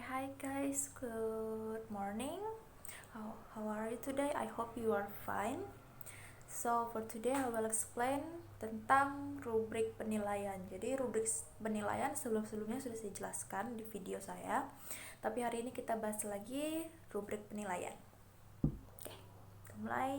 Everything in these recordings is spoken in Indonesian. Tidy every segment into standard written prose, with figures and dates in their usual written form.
Hi guys, good morning. How are you today? I hope you are fine. So for today I will explain tentang rubrik penilaian. Jadi rubrik penilaian sebelumnya sudah saya jelaskan di video saya. Tapi hari ini kita bahas lagi rubrik penilaian. Oke, kita mulai.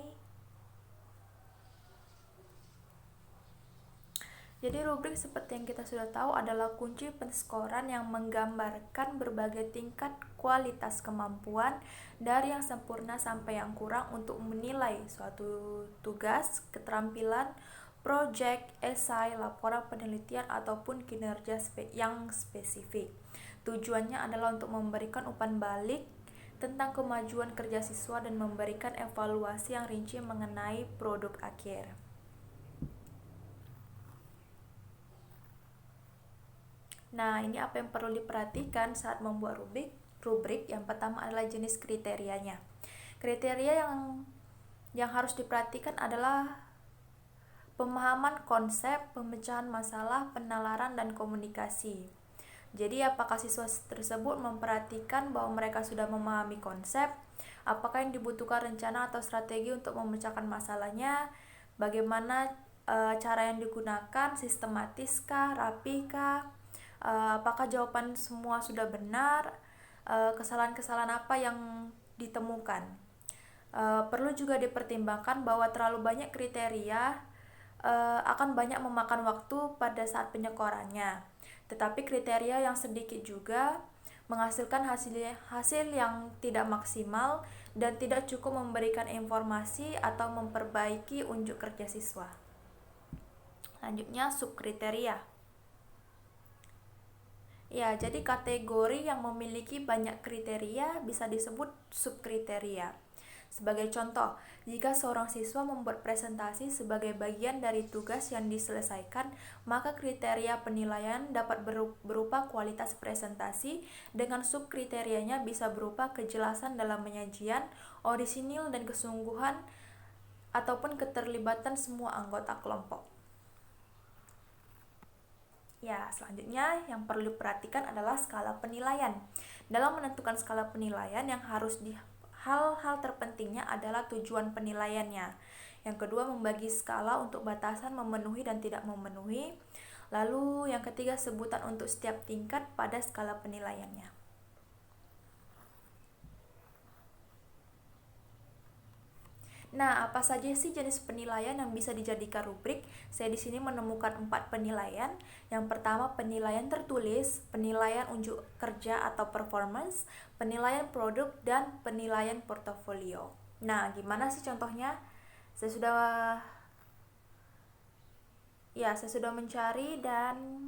Jadi rubrik seperti yang kita sudah tahu adalah kunci penskoran yang menggambarkan berbagai tingkat kualitas kemampuan dari yang sempurna sampai yang kurang untuk menilai suatu tugas, keterampilan, proyek, esai, laporan penelitian ataupun kinerja yang spesifik. Tujuannya adalah untuk memberikan umpan balik tentang kemajuan kerja siswa dan memberikan evaluasi yang rinci mengenai produk akhir. Nah, ini apa yang perlu diperhatikan saat membuat rubrik. Yang pertama adalah jenis kriterianya. Kriteria yang harus diperhatikan adalah pemahaman konsep, pemecahan masalah, penalaran, dan komunikasi. Jadi, apakah siswa tersebut memperhatikan bahwa mereka sudah memahami konsep, apakah yang dibutuhkan rencana atau strategi untuk memecahkan masalahnya, bagaimana cara yang digunakan, sistematiskah, rapihkah, apakah jawaban semua sudah benar, kesalahan-kesalahan apa yang ditemukan. Perlu juga dipertimbangkan bahwa terlalu banyak kriteria akan banyak memakan waktu pada saat penyekorannya. Tetapi kriteria yang sedikit juga menghasilkan hasil yang tidak maksimal dan tidak cukup memberikan informasi atau memperbaiki unjuk kerja siswa. Selanjutnya subkriteria. Ya, jadi kategori yang memiliki banyak kriteria bisa disebut subkriteria. Sebagai contoh, jika seorang siswa membuat presentasi sebagai bagian dari tugas yang diselesaikan, maka kriteria penilaian dapat berupa kualitas presentasi, dengan subkriterianya bisa berupa kejelasan dalam penyajian, orisinil dan kesungguhan, ataupun keterlibatan semua anggota kelompok. Ya, selanjutnya yang perlu diperhatikan adalah skala penilaian. Dalam menentukan skala penilaian yang harus hal-hal terpentingnya adalah tujuan penilaiannya. Yang kedua, membagi skala untuk batasan memenuhi dan tidak memenuhi. Lalu yang ketiga, sebutan untuk setiap tingkat pada skala penilaiannya. Nah, apa saja sih jenis penilaian yang bisa dijadikan rubrik? Saya di sini menemukan 4 penilaian. Yang pertama, penilaian tertulis, penilaian unjuk kerja atau performance, penilaian produk, dan penilaian portofolio. Nah, gimana sih contohnya? Saya sudah mencari dan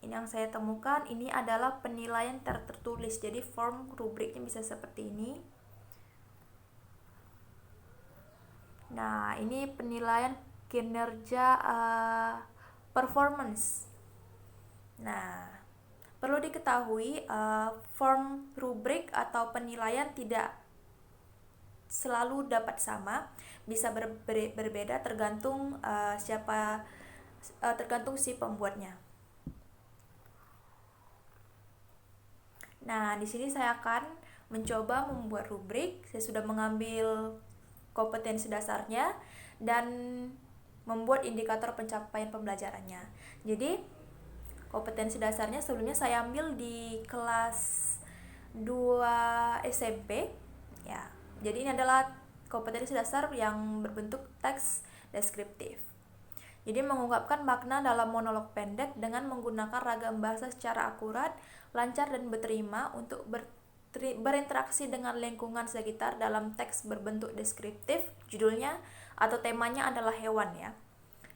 ini yang saya temukan, ini adalah penilaian tertulis. Jadi form rubriknya bisa seperti ini. Nah, ini penilaian kinerja performance. Nah, perlu diketahui form rubrik atau penilaian tidak selalu dapat sama, bisa berbeda tergantung tergantung si pembuatnya. Nah, di sini saya akan mencoba membuat rubrik. Saya sudah mengambil kompetensi dasarnya dan membuat indikator pencapaian pembelajarannya. Jadi kompetensi dasarnya sebelumnya saya ambil di kelas 2 SMP ya. Jadi ini adalah kompetensi dasar yang berbentuk teks deskriptif. Jadi mengungkapkan makna dalam monolog pendek dengan menggunakan ragam bahasa secara akurat, lancar dan berterima untuk berinteraksi dengan lingkungan sekitar dalam teks berbentuk deskriptif. Judulnya atau temanya adalah hewan ya.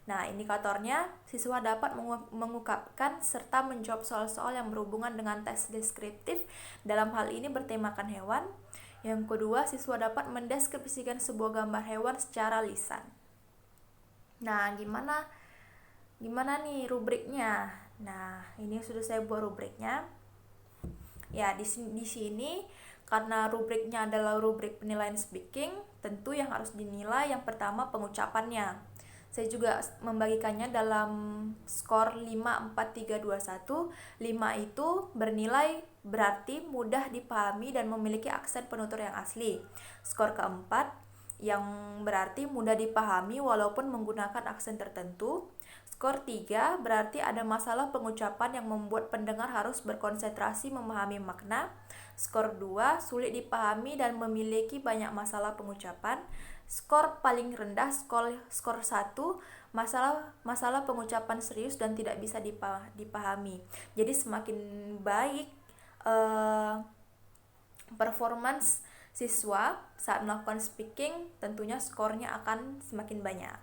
Nah, indikatornya siswa dapat mengungkapkan serta menjawab soal-soal yang berhubungan dengan teks deskriptif, dalam hal ini bertemakan hewan. Yang kedua, siswa dapat mendeskripsikan sebuah gambar hewan secara lisan. Nah, gimana nih rubriknya? Nah, ini sudah saya buat rubriknya. Ya, di sini karena rubriknya adalah rubrik penilaian speaking, tentu yang harus dinilai yang pertama pengucapannya. Saya juga membagikannya dalam skor 5, 4, 3, 2, 1. 5 itu bernilai berarti mudah dipahami dan memiliki aksen penutur yang asli. Skor keempat yang berarti mudah dipahami walaupun menggunakan aksen tertentu. Skor 3 berarti ada masalah pengucapan yang membuat pendengar harus berkonsentrasi memahami makna. Skor 2 sulit dipahami dan memiliki banyak masalah pengucapan. Skor paling rendah skor 1 masalah pengucapan serius dan tidak bisa dipahami. Jadi semakin baik performance siswa saat melakukan speaking, tentunya skornya akan semakin banyak.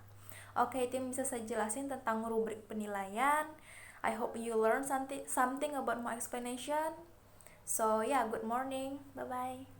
Oke, itu yang bisa saya jelasin tentang rubrik penilaian. I hope you learn something about my explanation. So yeah, good morning. Bye bye.